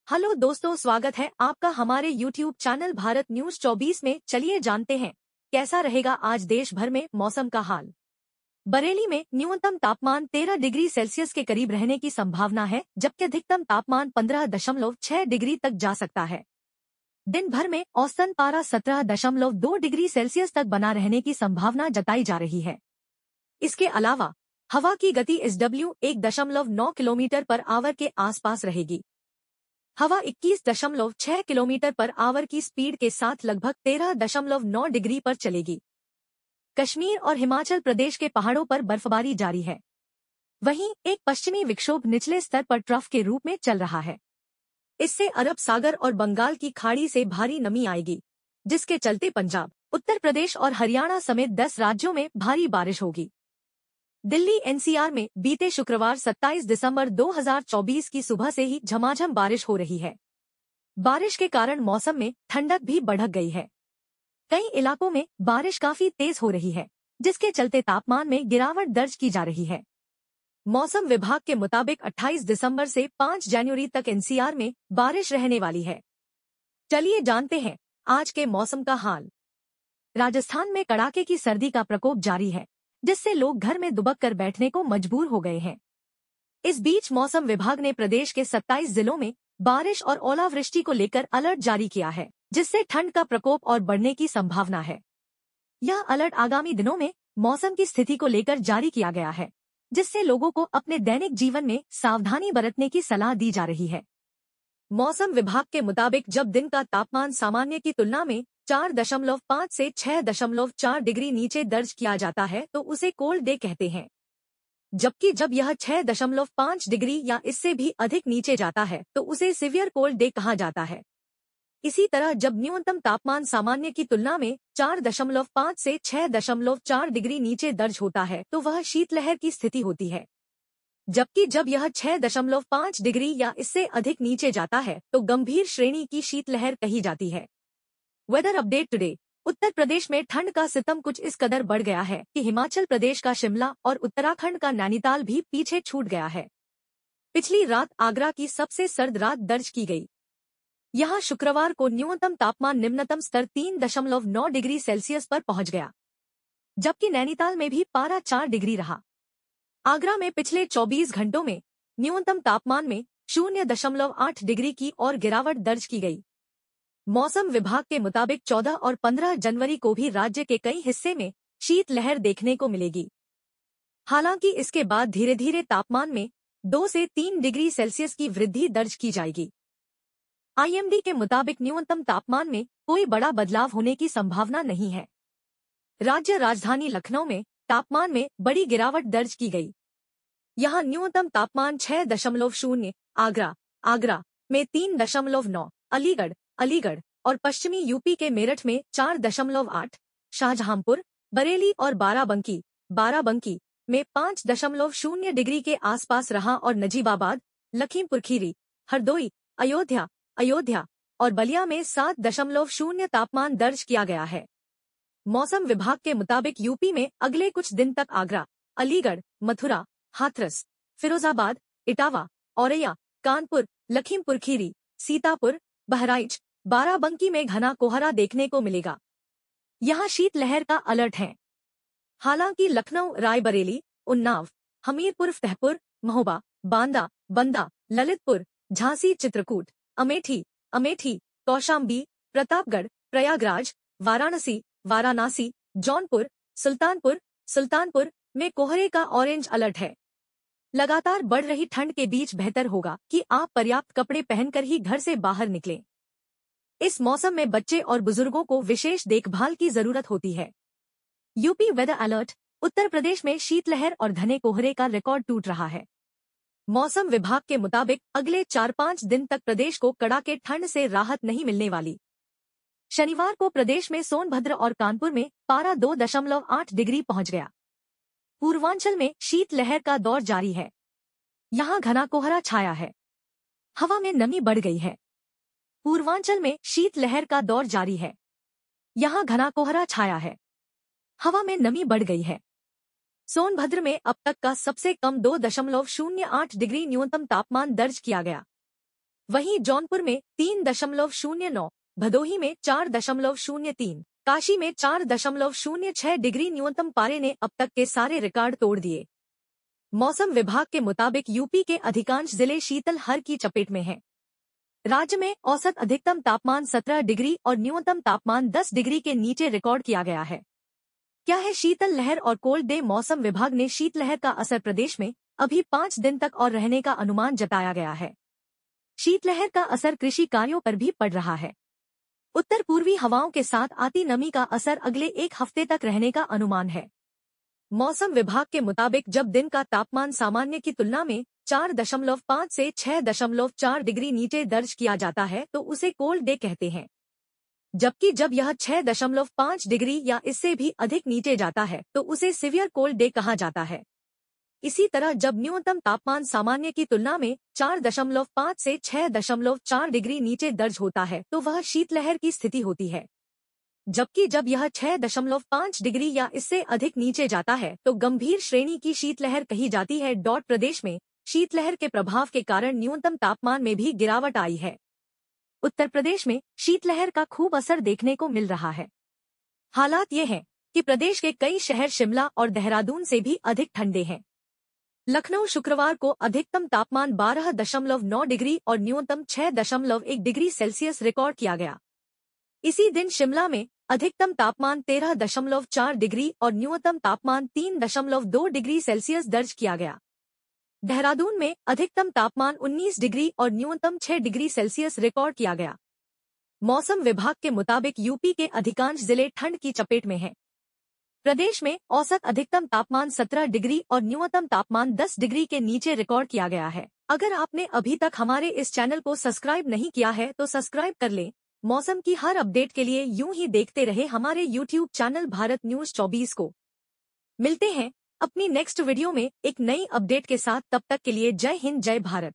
Hello दोस्तों, स्वागत है आपका हमारे YouTube चैनल भारत न्यूज 24 में। चलिए जानते हैं कैसा रहेगा आज देश भर में मौसम का हाल। बरेली में न्यूनतम तापमान 13 डिग्री सेल्सियस के करीब रहने की संभावना है, जबकि अधिकतम तापमान 15.6 डिग्री तक जा सकता है। दिन भर में औसतन पारा 17.2 डिग्री सेल्सियस तक बना रहने की संभावना जताई जा रही है। इसके अलावा हवा की गति SW 1.9 किलोमीटर पर आवर के आसपास रहेगी। हवा 21.6 किलोमीटर पर आवर की स्पीड के साथ लगभग 13.9 डिग्री पर चलेगी। कश्मीर और हिमाचल प्रदेश के पहाड़ों पर बर्फबारी जारी है। वहीं एक पश्चिमी विक्षोभ निचले स्तर पर ट्रफ के रूप में चल रहा है। इससे अरब सागर और बंगाल की खाड़ी से भारी नमी आएगी, जिसके चलते पंजाब, उत्तर प्रदेश और हरियाणा समेत 10 राज्यों में भारी बारिश होगी। दिल्ली NCR में बीते शुक्रवार 27 दिसंबर 2024 की सुबह से ही झमाझम बारिश हो रही है। बारिश के कारण मौसम में ठंडक भी बढ़ गई है। कई इलाकों में बारिश काफी तेज हो रही है, जिसके चलते तापमान में गिरावट दर्ज की जा रही है। मौसम विभाग के मुताबिक 28 दिसंबर से 5 जनवरी तक NCR में बारिश रहने वाली है। चलिए जानते हैं आज के मौसम का हाल। राजस्थान में कड़ाके की सर्दी का प्रकोप जारी है, जिससे लोग घर में दुबक कर बैठने को मजबूर हो गए हैं। इस बीच मौसम विभाग ने प्रदेश के 27 जिलों में बारिश और ओलावृष्टि को लेकर अलर्ट जारी किया है, जिससे ठंड का प्रकोप और बढ़ने की संभावना है। यह अलर्ट आगामी दिनों में मौसम की स्थिति को लेकर जारी किया गया है, जिससे लोगों को अपने दैनिक जीवन में सावधानी बरतने की सलाह दी जा रही है। मौसम विभाग के मुताबिक जब दिन का तापमान सामान्य की तुलना में 4.5 से 6.4 डिग्री नीचे दर्ज किया जाता है तो उसे कोल्ड डे कहते हैं, जबकि जब यह 6.5 डिग्री या इससे भी अधिक नीचे जाता है तो उसे सीवियर कोल्ड डे कहा जाता है। इसी तरह जब न्यूनतम तापमान सामान्य की तुलना में 4.5 से 6.4 डिग्री नीचे दर्ज होता है तो वह शीतलहर की स्थिति होती है, जबकि जब यह 6.5 डिग्री या इससे अधिक नीचे जाता है तो गंभीर श्रेणी की शीतलहर कही जाती है। Weather update today. Uttar Pradesh में ठंड का सितम कुछ इस कदर बढ़ गया है कि हिमाचल प्रदेश का शिमला और उत्तराखंड का नैनीताल भी पीछे छूट गया है। पिछली रात आगरा की सबसे सर्द रात दर्ज की गई। यहां शुक्रवार को न्यूनतम तापमान निम्नतम स्तर 3.9 डिग्री सेल्सियस पर पहुंच गया, जबकि नैनीताल में भी पारा 4 डिग्री रहा। आगरा में पिछले 24 घंटों में न्यूनतम तापमान में 0.8 डिग्री की और गिरावट दर्ज की गई। मौसम विभाग के मुताबिक 14 और 15 जनवरी को भी राज्य के कई हिस्से में शीतलहर देखने को मिलेगी। हालांकि इसके बाद धीरे धीरे तापमान में 2 से 3 डिग्री सेल्सियस की वृद्धि दर्ज की जाएगी। IMD के मुताबिक न्यूनतम तापमान में कोई बड़ा बदलाव होने की संभावना नहीं है। राज्य राजधानी लखनऊ में तापमान में बड़ी गिरावट दर्ज की गई। यहां न्यूनतम तापमान 6.0, आगरा में 3.9, अलीगढ़ और पश्चिमी यूपी के मेरठ में 4.8, शाहजहांपुर, बरेली और बाराबंकी में 5.0 डिग्री के आसपास रहा और नजीबाबाद, लखीमपुर खीरी, हरदोई, अयोध्या और बलिया में 7.0 तापमान दर्ज किया गया है। मौसम विभाग के मुताबिक यूपी में अगले कुछ दिन तक आगरा, अलीगढ़, मथुरा, हाथरस, फिरोजाबाद, इटावा, औरैया, कानपुर, लखीमपुर खीरी, सीतापुर, बहराइच, बाराबंकी में घना कोहरा देखने को मिलेगा। यहां शीतलहर का अलर्ट है। हालांकि लखनऊ, रायबरेली, उन्नाव, हमीरपुर, फतेहपुर, महोबा, बंदा, ललितपुर, झांसी, चित्रकूट, अमेठी, कौशाम्बी, प्रतापगढ़, प्रयागराज, वाराणसी, जौनपुर, सुल्तानपुर में कोहरे का ऑरेंज अलर्ट है। लगातार बढ़ रही ठंड के बीच बेहतर होगा कि आप पर्याप्त कपड़े पहनकर ही घर से बाहर निकलें। इस मौसम में बच्चे और बुजुर्गों को विशेष देखभाल की जरूरत होती है। UP weather alert. Uttar Pradesh में शीतलहर और घने कोहरे का रिकॉर्ड टूट रहा है। मौसम विभाग के मुताबिक अगले 4-5 दिन तक प्रदेश को कड़ाके ठंड से राहत नहीं मिलने वाली। शनिवार को प्रदेश में सोनभद्र और कानपुर में पारा 2.8 डिग्री पहुंच गया। पूर्वांचल में शीतलहर का दौर जारी है। यहां घना कोहरा छाया है। हवा में नमी बढ़ गई है। पूर्वांचल में शीतलहर का दौर जारी है। यहां घना कोहरा छाया है। हवा में नमी बढ़ गई है। सोनभद्र में अब तक का सबसे कम 2.08 डिग्री न्यूनतम तापमान दर्ज किया गया। वहीं जौनपुर में 3.09, भदोही में 4.03, काशी में 4.06 डिग्री न्यूनतम पारे ने अब तक के सारे रिकॉर्ड तोड़ दिए। मौसम विभाग के मुताबिक यूपी के अधिकांश जिले शीतलहर की चपेट में हैं। राज्य में औसत अधिकतम तापमान 17 डिग्री और न्यूनतम तापमान 10 डिग्री के नीचे रिकॉर्ड किया गया है। क्या है शीतल लहर और कोल्ड डे? मौसम विभाग ने शीतलहर का असर प्रदेश में अभी 5 दिन तक और रहने का अनुमान जताया गया है। शीतलहर का असर कृषि कार्यों पर भी पड़ रहा है। उत्तर पूर्वी हवाओं के साथ आती नमी का असर अगले 1 हफ्ते तक रहने का अनुमान है। मौसम विभाग के मुताबिक जब दिन का तापमान सामान्य की तुलना में 4.5 से 6.4 डिग्री नीचे दर्ज किया जाता है तो उसे कोल्ड डे कहते हैं, जबकि जब यह 6.5 डिग्री या इससे भी अधिक नीचे जाता है तो उसे सीवियर कोल्ड डे कहा जाता है। इसी तरह जब न्यूनतम तापमान सामान्य की तुलना में 4.5 से 6.4 डिग्री नीचे दर्ज होता है तो वह शीतलहर की स्थिति होती है, जबकि जब यह 6.5 डिग्री या इससे अधिक नीचे जाता है तो गंभीर श्रेणी की शीतलहर कही जाती है। प्रदेश में शीतलहर के प्रभाव के कारण न्यूनतम तापमान में भी गिरावट आई है। उत्तर प्रदेश में शीतलहर का खूब असर देखने को मिल रहा है। हालात ये हैं कि प्रदेश के कई शहर शिमला और देहरादून से भी अधिक ठंडे हैं। लखनऊ शुक्रवार को अधिकतम तापमान 12.9 डिग्री और न्यूनतम 6.1 डिग्री सेल्सियस रिकॉर्ड किया गया। इसी दिन शिमला में अधिकतम तापमान 13.4 डिग्री और न्यूनतम तापमान 3.2 डिग्री सेल्सियस दर्ज किया गया। देहरादून में अधिकतम तापमान 19 डिग्री और न्यूनतम 6 डिग्री सेल्सियस रिकॉर्ड किया गया। मौसम विभाग के मुताबिक यूपी के अधिकांश जिले ठंड की चपेट में हैं। प्रदेश में औसत अधिकतम तापमान 17 डिग्री और न्यूनतम तापमान 10 डिग्री के नीचे रिकॉर्ड किया गया है। अगर आपने अभी तक हमारे इस चैनल को सब्सक्राइब नहीं किया है तो सब्सक्राइब कर लें। मौसम की हर अपडेट के लिए यूं ही देखते रहे हमारे YouTube चैनल भारत न्यूज 24 को। मिलते हैं अपनी नेक्स्ट वीडियो में एक नई अपडेट के साथ। तब तक के लिए जय हिंद, जय भारत।